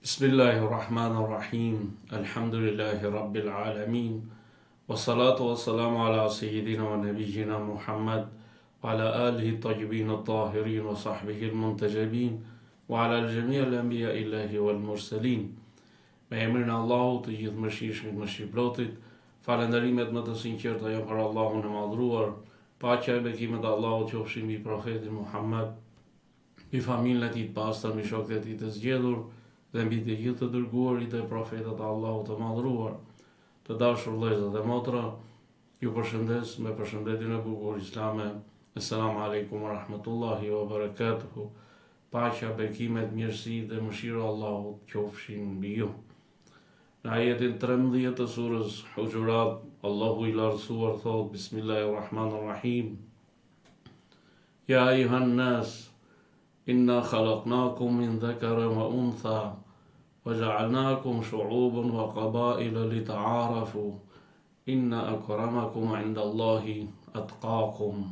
Bismillahirrahmanirrahim. Alhamdulillahi Rabbil Alamin. Wassalatu wassalamu ala sayyidina wa nabiyyina Muhammad wa ala alihi tayyibin at-tahirin wa sahbihi al-muntajabin wa ala al-jami' al-anbiya illahi wal mursalin. Me emrin e Allahut, të gjithë mëshirshmit, mëshirëplotit, falënderimet më të sinqerta janë për Allahun e madhruar. Paqja e bekimet e Allahut qofshin mbi profetin Muhammad, mbi familjen e tij të pastër, mbi shokët e tij të zgjedhur dhe mbi të gjithë të dërguarit e profetët e Allahut të madhruar. Të dashur vëllezër dhe motra, ju përshëndes me përshëndetjen e bukur islame. Assalamu alaikum wa rahmatullahi wa barakatuhu. Paqja, bekimet, mirësitë dhe mëshira e Allahut qofshin mbi ju. Në ajetin 13 të surës Hujurat, Allahu i lartësuar thot: Bismillahirrahmanirrahim. Ya ayuhan nas, inna khalaqnakum min dhakarin wa untha wa ja'alnakum shu'uban wa qabaila lita'arafu inna akramakum 'inda Allahi atqakum.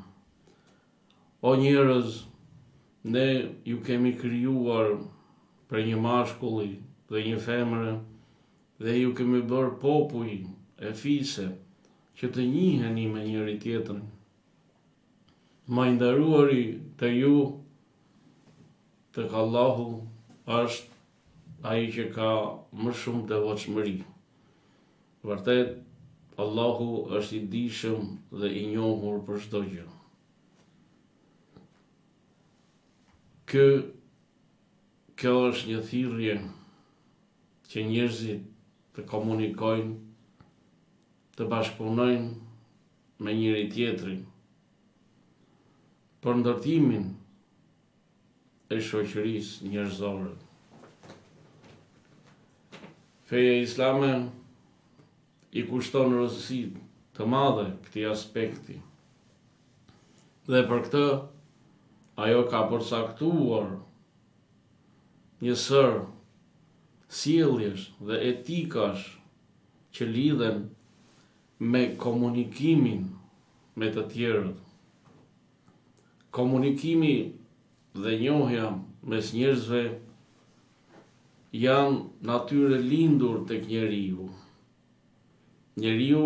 O njerëz, ne ju kemi krijuar për një mashkulli dhe një femre dhe ju kemi bërë popull e fise që të njiheni me njëri tjetrin. Ma i nderuari të ju tek Allahu është ai që ka më shumë devotshmëri. Vërtet, Allahu është i dijshëm dhe i njohur për çdo gjë. Kjo është një thirrje që njerëzit të komunikojnë, të bashkëpunojnë me njëri tjetrin për ndërtimin e shoqërisë njerëzore. Feja islame i kushton rëndësi të madhe këtij aspekti. Dhe për këtë ajo ka përcaktuar një sër sjelljesh dhe etikash që lidhen me komunikimin me të tjerët. Komunikimi dhe njohja mes njerëzve janë natyrë lindur tek njeriu. Njeriu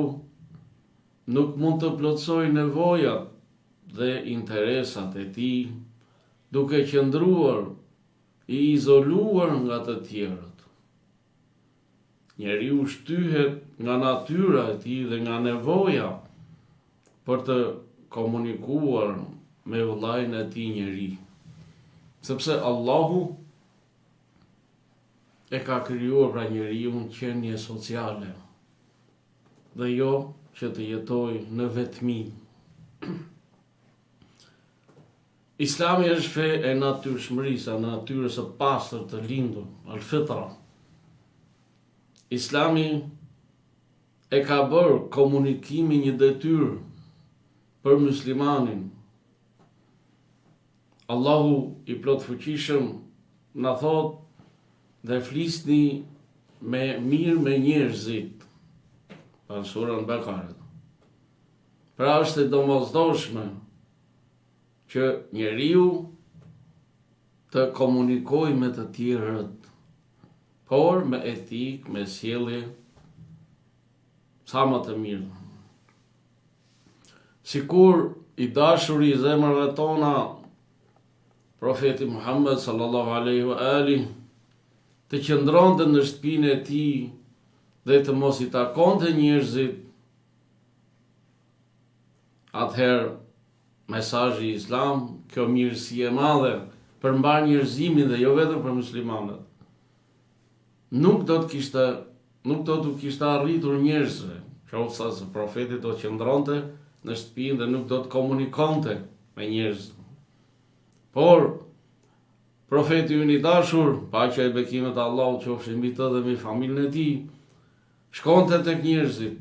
nuk mund të plotësojë nevojat dhe interesat e tij duke qëndruar i izoluar nga të tjerët. Njeriu shtyhet nga natyra e tij dhe nga nevoja për të komunikuar me vëllain e tij njeri. Sepse Allahu e ka krijuar pra njeriu në qenie sociale dhe jo që të jetojë në vetmi. Islami është fe e natyrshmërisë, e natyrës së pastër të lindur, al-fitra. Islami e ka bërë komunikimin një detyrë për muslimanin. Allahu i plot fuqishëm na thot: dhe flisni me mirë me njerëzit. Në surën Bekare. Pra është e domosdoshme që njeriu të komunikojë me të tjerët, por me etikë, me sjellje sa më të mirë. Sikur i dashuri i zemrave tona, profeti Muhammed sallallahu alaihi wa alihi, të qëndronte në shtëpinë e tij dhe të mos i takonte njerëzit, atëherë mesazhi islam, kjo mirësi e madhe për mbar njerëzimin dhe jo vetëm për muslimanët, nuk do të kishte arritur njerëzve, qoftë se profeti do të qëndronte në shtëpinë dhe nuk do të komunikonte me njerëz. Por profeti ynë i dashur, paqja e bekimet e Allahut qofshin mbi të dhe mbi familjen e tij, shkonte tek njerëzit,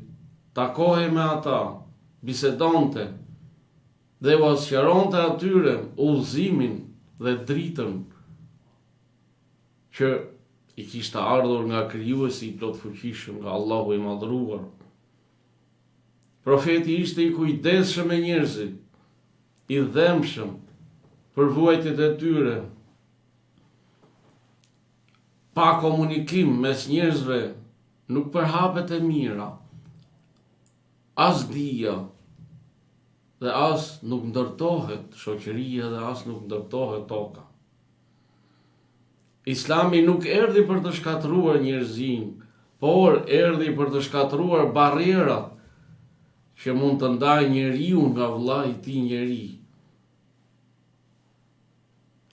takohej me ata, bisedonte dhe u sqaronte atyre udhëzimin dhe dritën që i kishte ardhur nga krijuesi i plot fuqishëm, nga Allahu i madhruar. Profeti ishte i kujdesshëm me njerëzit, i dhëmshëm për vuajtjet e tyre, pa komunikim mes njerëzve nuk përhapet e mira, as dija dhe as nuk ndërtohet shoqëria dhe as nuk ndërtohet toka. Islami nuk erdhi për të shkatruar njerëzin, por erdhi për të shkatruar barrierat që mund të ndajë njeriu nga vllai i tij njeri,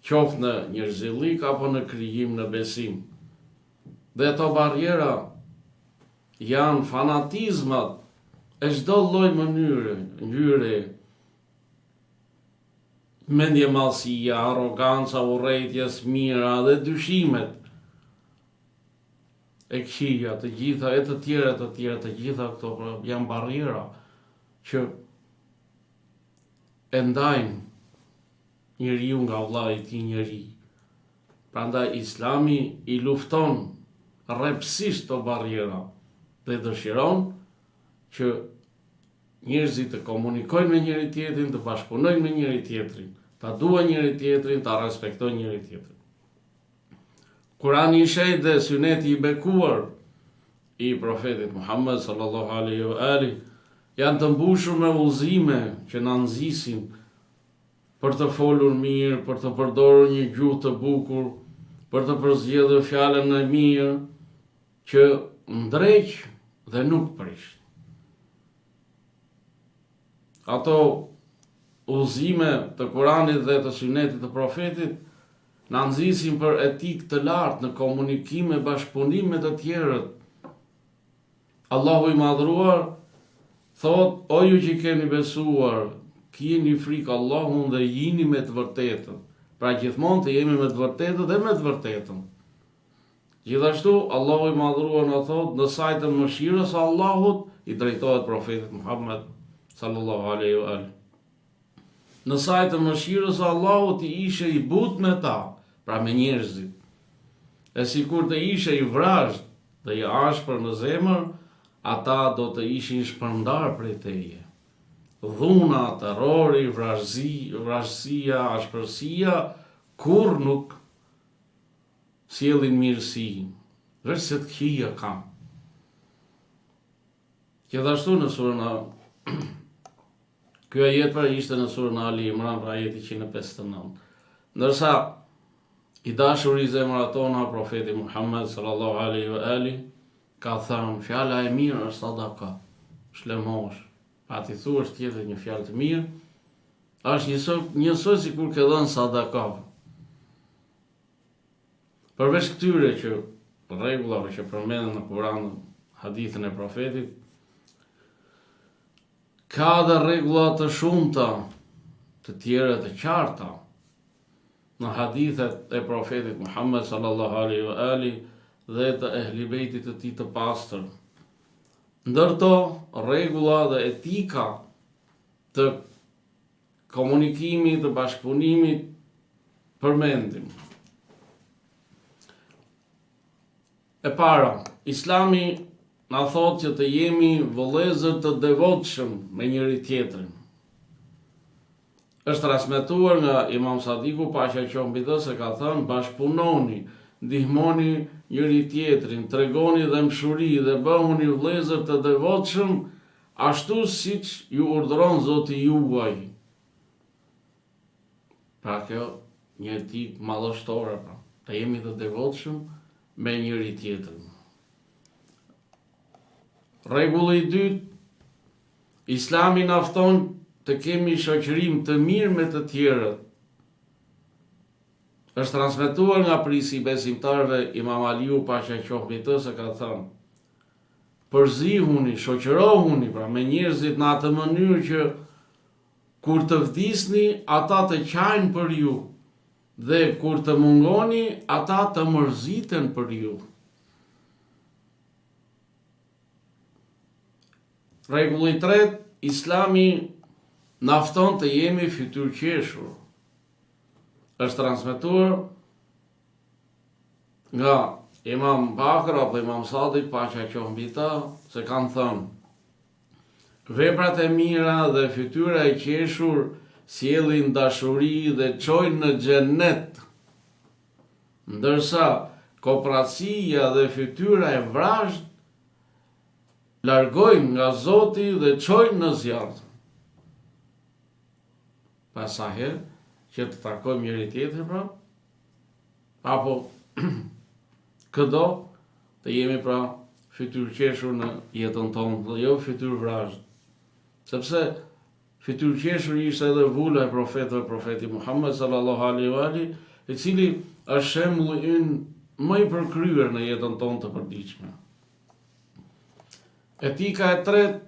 qoftë në njerëzillik apo në krijim, në besim. Dhe ato barriera janë fanatizmat e çdo lloj ngjyre, mendjemallësia, arroganca, urrëtia, smira dhe dyshimet e këqija, të gjitha e të tjera, të gjitha këto janë barriera që e ndajnë njeriu nga vllai i tij njeri. Prandaj Islami i lufton rrepsisht të barriera dhe dëshiron që njerëzit të komunikojnë me njëri tjetrin, të bashkëpunojnë me njëri tjetrin, ta duajnë njëri tjetrin, ta respektojnë njëri tjetrin. Kurani i shenjtë dhe syneti i bekuar i profetit Muhammed sallallahu alaihi wa ali janë të mbushur me udhëzime që na nxisin për të folur mirë, për të përdorur një gjuhë të bukur, për të përzgjedhur fjalën e mirë që ndreq dhe nuk prish. Ato udhëzime të Kuranit dhe të Sunetit të Profetit na nxisin për etikë të lartë në komunikim e bashkëpunim me të tjerët. Allahu i madhruar thot: o ju që keni besuar, keni frikë Allahun dhe jini me të vërtetën. Pra gjithmonë të jemi me të vërtetën dhe me të vërtetën. Gjithashtu Allahu i madhruar na thot: në sajtën mëshirës së Allahut i drejtohet profetit Muhammed sallallahu alaihi wa ali. Në sajtën mëshirës së Allahut i ishe i butë me ta, pra me njerëzit. E sikur të ishe i vrazhd dhe i ashpër në zemër, ata do të ishin shpërndar prej teje. Dhuna, terrori, vrazhësia, ashpërsia, kur nuk sjellin mirësi, veç se të këqija kam. Gjithashtu në surën Ky ajet pra ishte në surën Ali Imran, pra ajeti 159. Ndërsa i dashur i zemrat tona profeti Muhammed sallallahu alaihi wa ali ka thënë fjala e mirë është sadaka, shlemosh. Pa ti thuash tjetër një fjalë të mirë, është njësoj sikur ke dhënë sadaka. Përveç këtyre që rregullave që përmenden në Kur'an, hadithën e profetit, ka dhe rregulla të shumta, të tjera të qarta, në hadithet e profetit Muhammed sallallahu alaihi wa ali dhe të ehli bejtit të tij të pastër. Ndërto rregulla dhe etika të komunikimit, të bashkëpunimit përmendim. E para, Islami na thot që të jemi vëllezër të devotshëm me njëri tjetrin. Është transmetuar nga Imam Sadiku, paqja qoftë mbi të, se ka thënë: bashkëpunoni, ndihmoni njëri tjetrin, tregoni dhe mshuri dhe bëhuni vëllezër të devotshëm, ashtu siç ju urdhëron Zoti juaj. Pra kjo një etikë madhështore, pra, të jemi të devotshëm me njëri tjetrin. Rregulli i dytë, Islami na fton të kemi shoqërim të mirë me të tjerët. Është transmetuar nga prisi i besimtarëve Imam Aliu, paqja qoftë mbi të, se ka thënë: përzihuni, shoqërohuni pra me njerëzit në atë mënyrë që kur të vdisni, ata të qajnë për ju, dhe kur të mungoni, ata të mërziten për ju. Rregulli i tretë, Islami na fton të jemi fytyrëqeshur. Është transmetuar nga Imam Bakr apo Imam Sadik, paqja qoftë mbi ta, se kanë thënë: veprat e mira dhe fytyra e qeshur sjellin dashuri dhe çojnë në xhenet, ndërsa kopratësia dhe fytyra e vrazhd largojnë nga Zoti dhe çojnë në zjarr. Pas sa herë që të takojmë njëri tjetrin pra, apo këdo të jemi pra fytyrëqeshur në jetën tonë dhe jo fytyrë vrazhd. Sepse fytyrëqeshur ishte edhe vula e profeti Muhammed sallallahu alaihi wa ali, i cili është shembulli ynë më i përkryer në jetën tonë të përditshme. Etika e tretë,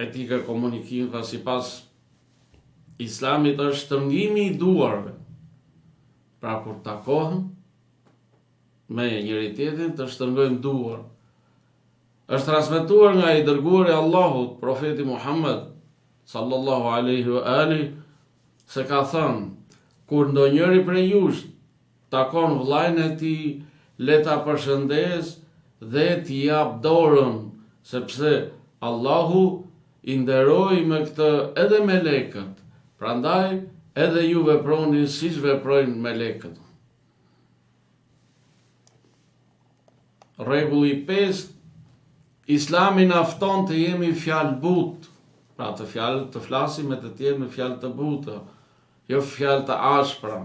etika e komunikimit, pra sipas Islamit është shtrëngimi i duarve. Pra kur takohen me njëri tjetrin të shtrëngojmë duar. Është transmetuar nga i dërguari i Allahut, profeti Muhammed sallallahu alaihi wa ali, se ka thënë: kur ndonjëri prej jush takon vllajën e tij, le ta përshëndes dhe t'i jap dorën, sepse Allahu i nderoi me këtë edhe melekët. Prandaj edhe ju veproni siç veprojnë melekët. Rregulli 5, Islami na fton të jemi fjalë butë, pra të flasim me të tjerë me fjalë të buta, jo fjalë të ashpra.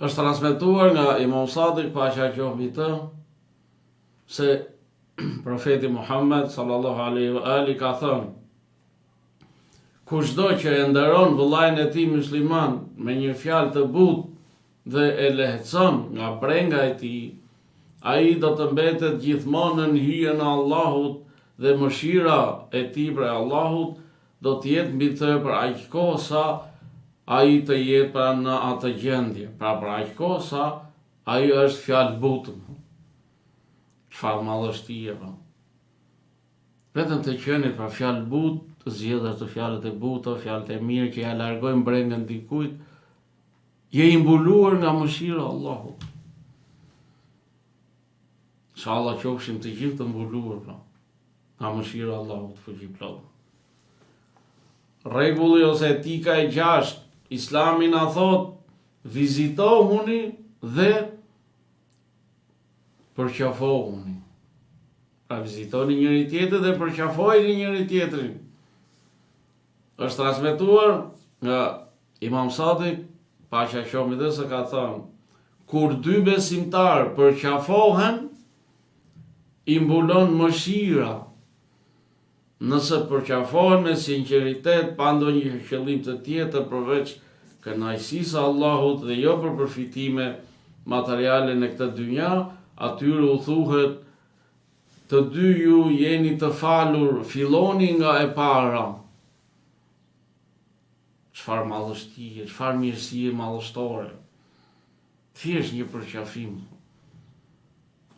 Është transmetuar nga Imam Sadiq, paqja qoftë mbi të, se profeti Muhammed sallallahu alaihi wa ali ka thënë: kushdo që e nderon vëllain e tij musliman me një fjalë të butë dhe e lehtëson nga brenga e tij, ai do të mbetet gjithmonë në hijen e Allahut dhe mëshira e tij për Allahut do të jetë mbi të për aq kohë sa ai të jetë pra në atë gjendje. Pra për aq kohë sa ai është fjalë butë. Çfarë madhështie pra. Vetëm të qenit pra fjalë butë, të zgjedhur të fjalët e buta, fjalët e mirë që ja largojnë brengën dikujt, je i mbuluar nga mëshira e Allahut. Inshallah qofshim të gjithë të mbuluar pra, nga mëshira e Allahut fuqiplot. Rregulli ose etika e 6, Islami na thot: vizitohuni dhe përqafohuni. Pra vizitoni njëri tjetrin dhe përqafojeni njëri tjetrin. Është transmetuar nga Imam Sadiq, paqja qoftë mbi të, se ka thënë: kur dy besimtar përqafohen, i mbulon mëshira. Nëse përqafohen me sinqeritet, pa ndonjë qëllim të tjetër përveç kënaqësisë së Allahut dhe jo për përfitime materiale në këtë dynja, atyre u thuhet: të dy ju jeni të falur, filloni nga e para. Çfarë madhështie, çfarë mirësie madhështore. Thjesht një përqafim.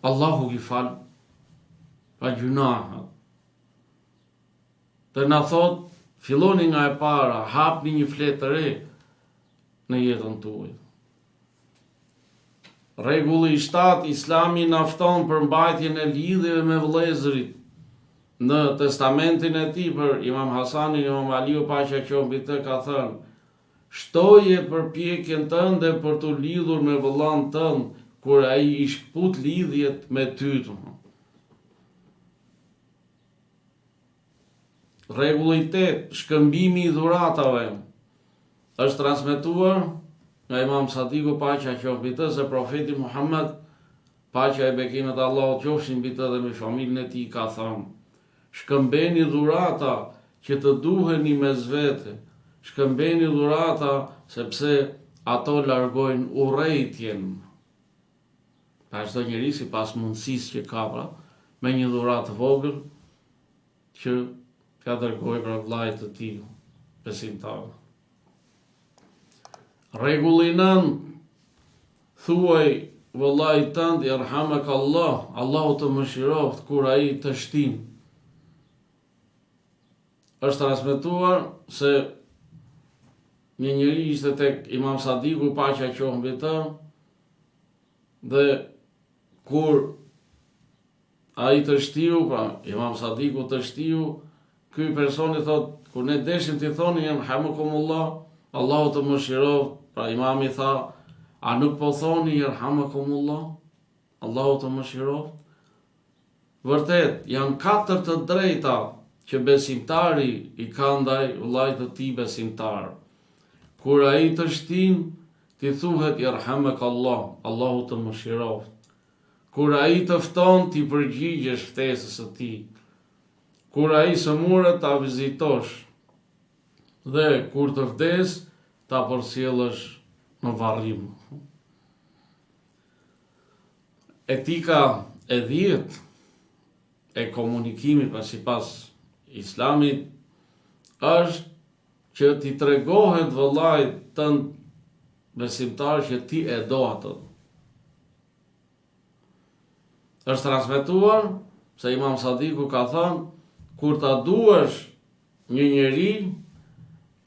Allahu i fal pa gjunahet. Dhe na thot, filloni nga e para, hapni një fletë të re në jetën tuaj. Rregulli 7, Islami na fton për mbajtjen e lidhjeve me vëllezërit. Në testamentin e tij për Imam Hasanin, Imam Aliu paqja qoftë mbi të ka thënë: shtoje përpjekjen tënde për të lidhur me vëllain tënd kur ai i shkput lidhjet me ty. Rregulli 8, shkëmbimi i dhuratave. Është transmetuar nga Imam Sadiku paqja qoftë mbi të, se profeti Muhammed, paqja e bekimet e Allahut qofshin mbi të dhe me familjen e tij, ka thënë: shkëmbeni dhurata që të duheni mes vete, shkëmbeni dhurata sepse ato largojnë urrëtitjen. Pra çdo njeri sipas mundësisë që ka pra, me një dhuratë vogël që ka dërgoj për vllajt të tij besimtar. Rregulli 9, thuaj vëllait tënd irhamak Allah, Allahu të mëshiroft kur ai të shtin. Është transmetuar se një njeri ishte tek Imam Sadiku paqja qoftë mbi të, dhe kur ai të shtiu, pra Imam Sadiku të shtiu, ky personi thot: kur ne deshim t'i thoni irhamukumullah, Allahu të mëshiroft, pra imami tha: A nuk po thoni Yerhamakumullah? Allahu të mëshiroft? Vërtet, janë 4 të drejta që besimtari i ka ndaj vllajt të tij besimtar. Kur ai të shtin, ti thuhet Yerhamakallah, Allahu të mëshiroft. Kur ai të fton, ti përgjigjesh ftesës së tij. Kur ai sëmurët, ta vizitosh. Dhe kur të vdes, ta përcjellësh në varrim. Etika e 10 e komunikimit sipas Islamit është që ti tregohet vëllait tënd besimtar që ti e do atë. Është transmetuar se Imam Sadiku ka thënë, kur ta duash një njeri,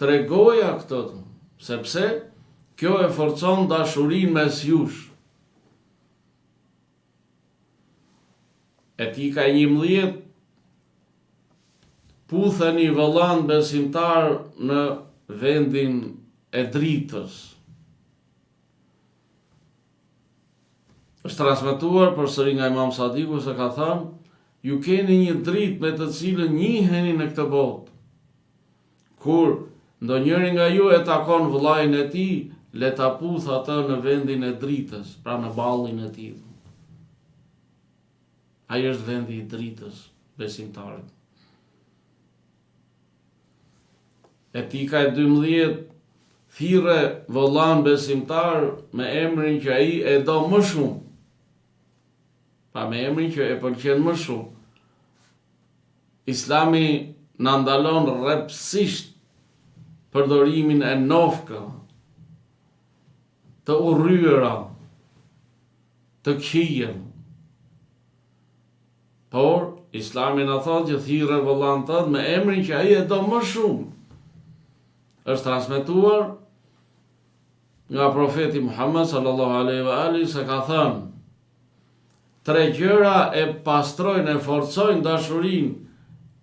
tregoja këtë, sepse kjo e forcon dashurinë mes jush. Etika e 11, putheni vëllan besimtar në vendin e dritës. Është transmetuar përsëri nga Imam Sadiku se ka thënë, ju keni një dritë me të cilën njiheni në këtë botë. Kur ndonjëri nga ju e takon vëllain e tij, le ta puth atë në vendin e dritës, pra në ballin e tij. Ai është vendi i dritës besimtarit. Etika e 12, thirrë vëllan besimtar me emrin që ai e do më shumë. Pa me emrin që e pëlqen më shumë. Islami na ndalon rrepsisht përdorimin e nofka, të urryera, të këqija. Por Islami na thotë që thirrë vëllan tënd me emrin që ai e do më shumë. Është transmetuar nga profeti Muhammed sallallahu alaihi wa alihi se ka thënë, 3 gjëra e pastrojnë e forcojnë dashurinë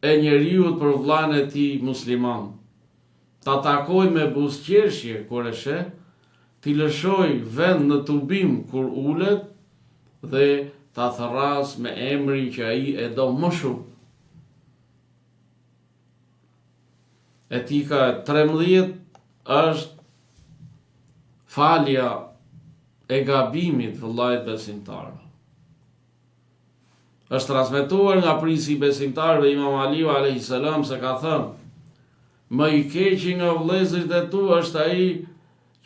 e njeriut për vllain e tij musliman. Ta takoj me buzëqeshje kur e sheh, t'i lëshoj vend në tubim kur ulet dhe ta tharras me emrin që ai e do më shumë. Etika e 13 është falja e gabimit vëllait besimtar. Është transmetuar nga prisi i besimtarëve Imam Aliu alayhis salam se ka thënë, më i keqi nga vëllezërit e tu është ai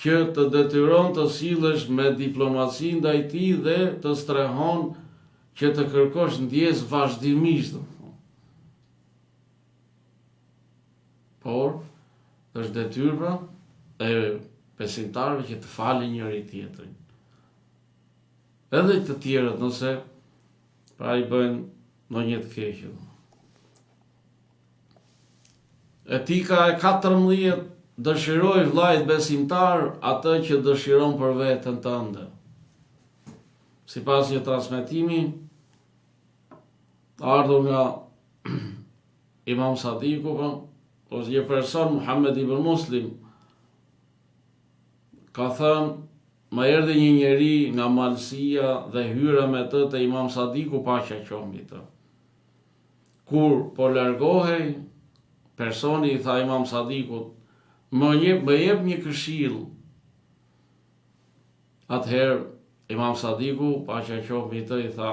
që të detyron të sillesh me diplomaci ndaj tij dhe të strehon që të kërkosh ndjes vazhdimisht. Por, është detyrë e besimtarëve që të falin njëri tjetrin. Edhe të tjerët nëse pra i bëjnë ndonjë të keqe. Etika e 14, dëshiroj vllajt besimtar atë që dëshiron për veten tënde. Sipas një transmetimi ardhur nga Imam Sadiku, ose një person Muhammed ibn Muslim, ka thënë, më erdhi një njeri nga malësia dhe hyra me të te Imam Sadiku paqja qoftë mbi të. Kur po largohej, personi i tha Imam Sadikut, më jep një këshill. Atëherë Imam Sadiku, paqja qoftë mbi të, i tha,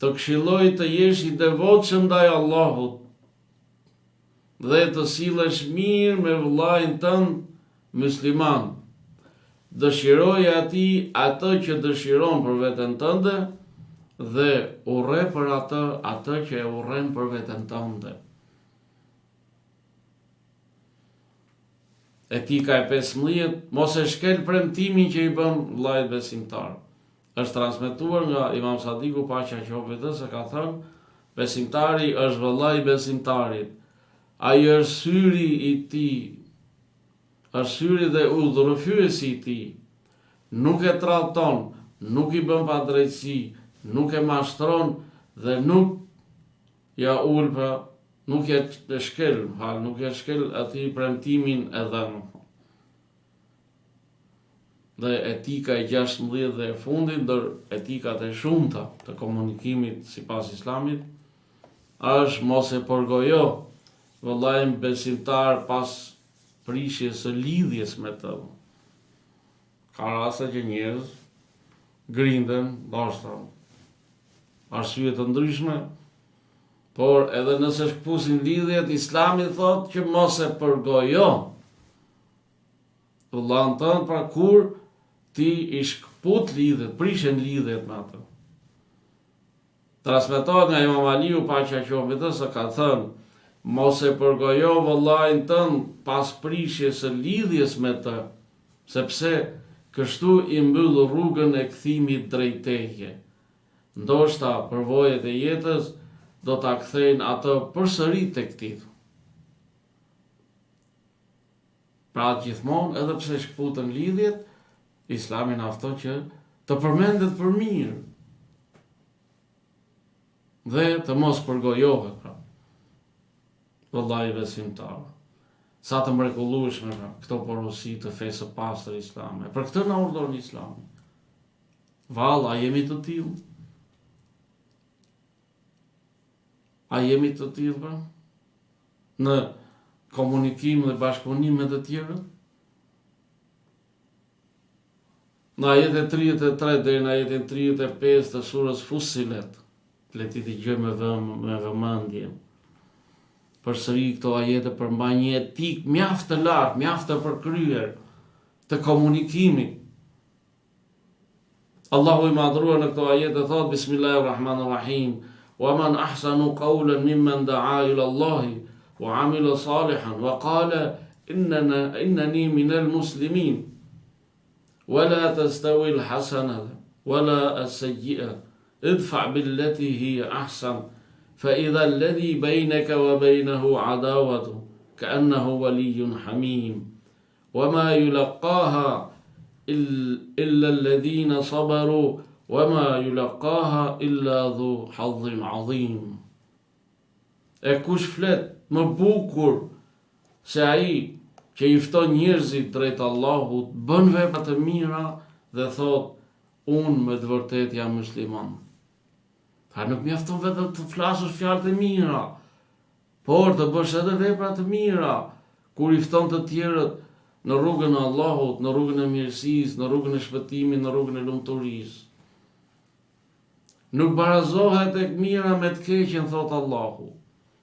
të këshilloj të jesh i devotshëm ndaj Allahut dhe të sillesh mirë me vllain tënd musliman. Dëshiroj atij atë që dëshiron për veten tënde dhe urre për atë që e urren për veten tënde. Etika e 15, mos e shkel premtimin që i bën vllait besimtar. Është transmetuar nga Imam Sadiku paqja qoftë mbi të se ka thënë, besimtari është vëllai besimtarit. Ai është syri i tij, është syri dhe udhërofyesi i tij. Nuk e tradhton, nuk i bën padrejtësi, nuk e mashtron dhe nuk ja ulpa, nuk e shkel, nuk e shkel atij premtimin e dhënë. dhe etika e 16 dhe e fundit, ndër etikat e shumta të komunikimit sipas Islamit, është mos e përgojo vëllain besimtar pas prishjes së lidhjes me të. Ka raste që njerëz grinden, ndoshta arsye të ndryshme, por edhe nëse shkpusin lidhjet, Islami thotë që mos e përgojo vëllain tënd, pra kur ti i shkput lidhjet, prishen lidhjet me atë. Transmetohet nga Imam Aliu, paqja qoftë mbi të, se ka thënë, mos e përgojo vëllain tënd pas prishjes së lidhjes me të, sepse kështu i mbyll rrugën e kthimit drejt teje. Ndoshta përvojat e jetës do ta kthejnë atë përsëri tek ti. Pra gjithmonë, edhe pse shkputën lidhjet, Islami na fton që të përmendet për mirë dhe të mos përgojohet, pra. Vëllai besimtar. Sa të mrekullueshme këto porosi të fesë së pastër islame. Për këtë na urdhëron Islami. Vallë, a jemi të tillë? A jemi të tillë, pra? Në komunikim dhe bashkëpunim me të tjerët? Në ajetin 33 deri në ajetin 35 të surës Fussilet, le ti dëgjojmë me vëmendje. Përsëri këto ajete përmbajnë një etik mjaft të lartë, mjaft të përkryer të komunikimit. Allahu i madhruar në këto ajete thot: Bismillahirrahmanirrahim, wa man ahsanu qawlan mimman da'a ila Allahi wa amila salihan wa qala innani minal muslimin. ولا تستوي الحسنة ولا السيئة ادفع بالتي هي أحسن فإذا الذي بينك وبينه عداوة كأنه ولي حميم وما يلقاها إلا الذين صبروا وما يلقاها إلا ذو حظ عظيم. E kush flet më bukur se ai që i fton njerëzit drejt Allahut, bën vepra të mira dhe thot, unë me të vërtet jam musliman. Pra nuk mjafton vetëm të flasësh fjalë të mira, por të bësh edhe vepra të mira, kur i fton të tjerët në rrugën e Allahut, në rrugën e mirësisë, në rrugën e shpëtimit, në rrugën e lumturisë. Nuk barazohet tek mira me të keqen, thot Allahu.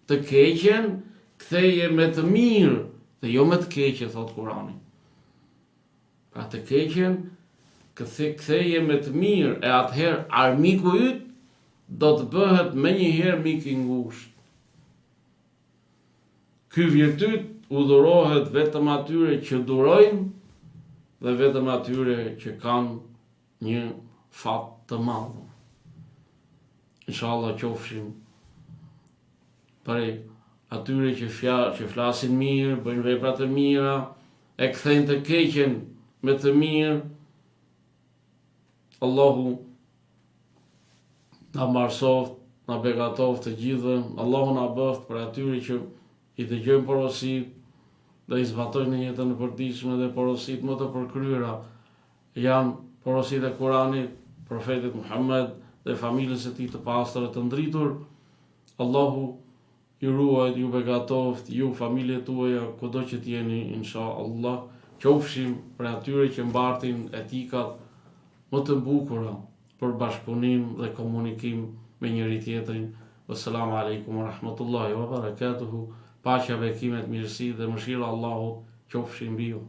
Të keqen ktheje me të mirë, dhe jo me të keqe, thot Kurani. Pra të keqen ktheje me të mirë, e atëherë armiku yt do të bëhet me njëherë mik i ngushtë. Ky virtyt udhërohet vetëm atyre që durojnë dhe vetëm atyre që kanë një fat të madh. Inshallah qofshim prej atyre që flasin mirë, bëjnë vepra të mira, e kthejnë të keqen me të mirë. Allahu na mbarsoft, na begatoft të gjithë, Allahu na bëft për atyre që i dëgjojnë porosit dhe i zbatojnë në jetën e përditshme dhe porosit më të përkryera janë porosit e Kuranit, profetit Muhammed dhe familjes e tij të pastër të ndritur. Allahu ju ruajt, ju begatoft, ju familje tuaja, kudo që t'jeni, insha Allah, qofshim për atyre që mbartin etikat më të bukura për bashkëpunim dhe komunikim me njëri tjetrin. Wassalamu alaikum wa rahmatullahi wa barakatuhu. Paqja, bekimet, mirësi dhe mëshira Allahut qofshin mbi ju.